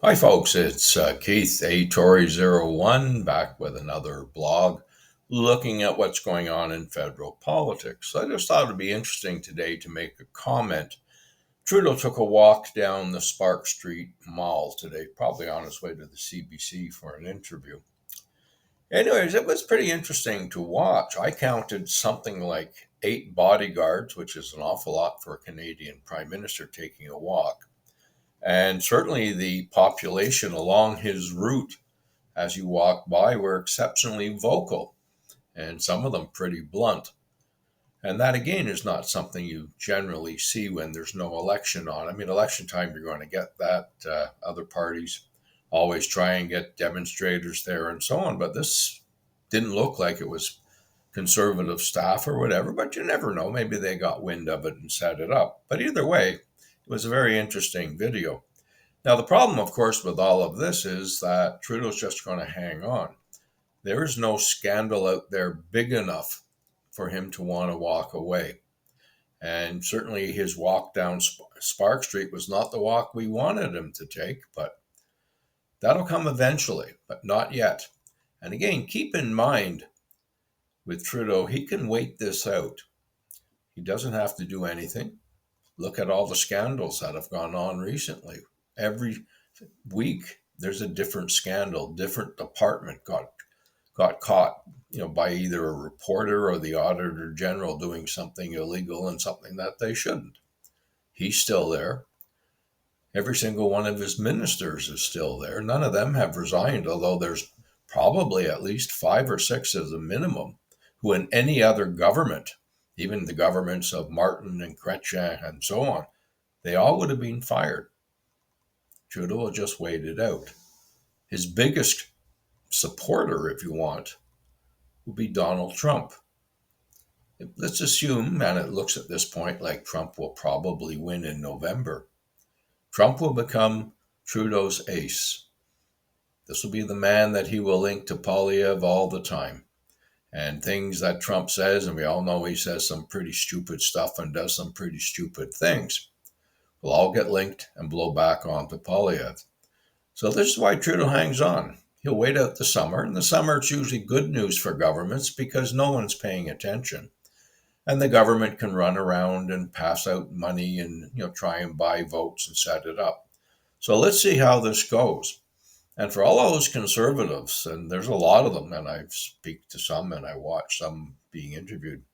Hi, folks. It's Keith, A Tory 01, back with another blog looking at what's going on in federal politics. I just thought it'd be interesting today to make a comment. Trudeau took a walk down the Spark Street Mall today, probably on his way to the CBC for an interview. Anyways, it was pretty interesting to watch. I counted something like 8 bodyguards, which is an awful lot for a Canadian Prime Minister taking a walk. And certainly the population along his route as you walk by were exceptionally vocal, and some of them pretty blunt. And that again is not something you generally see when there's no election on. I mean, election time, you're going to get that. Other parties always try and get demonstrators there and so on. But this didn't look like it was conservative staff or whatever, but you never know. Maybe they got wind of it and set it up. But either way, it was a very interesting video. Now, the problem, of course, with all of this is that Trudeau's just going to hang on. There is no scandal out there big enough for him to want to walk away. And certainly his walk down Spark Street was not the walk we wanted him to take, but that'll come eventually, but not yet. And again, keep in mind with Trudeau, he can wait this out. He doesn't have to do anything. Look at all the scandals that have gone on recently. Every week there's a different scandal, different department got caught, by either a reporter or the auditor general doing something illegal and something that they shouldn't. He's still there. Every single one of his ministers is still there. None of them have resigned, although there's probably at least 5 or 6 as a minimum who in any other government, even the governments of Martin and Chrétien and so on, they all would have been fired. Trudeau will just wait it out. His biggest supporter, if you want, will be Donald Trump. Let's assume, and it looks at this point like Trump will probably win in November. Trump will become Trudeau's ace. This will be the man that he will link to Polyev all the time. And things that Trump says, and we all know he says some pretty stupid stuff and does some pretty stupid things, will all get linked and blow back onto Polyev. So this is why Trudeau hangs on. He'll wait out the summer. In the summer, it's usually good news for governments because no one's paying attention. And the government can run around and pass out money and try and buy votes and set it up. So let's see how this goes. And for all those conservatives, and there's a lot of them, and I speak to some and I watch some being interviewed,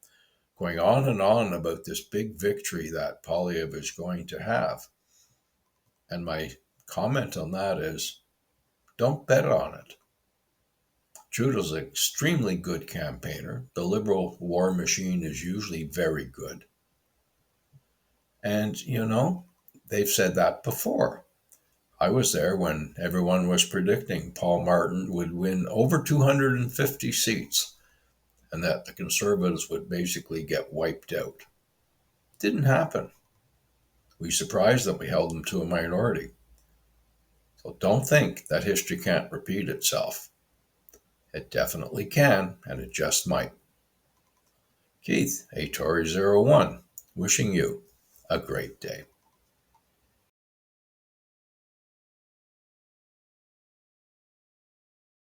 going on and on about this big victory that Polyev is going to have. And my comment on that is, don't bet on it. Trudeau's an extremely good campaigner. The Liberal war machine is usually very good. And, they've said that before. I was there when everyone was predicting Paul Martin would win over 250 seats and that the Conservatives would basically get wiped out. Didn't happen. We surprised them. We held them to a minority. So don't think that history can't repeat itself. It definitely can, and it just might. Keith, A Tory 01, wishing you a great day.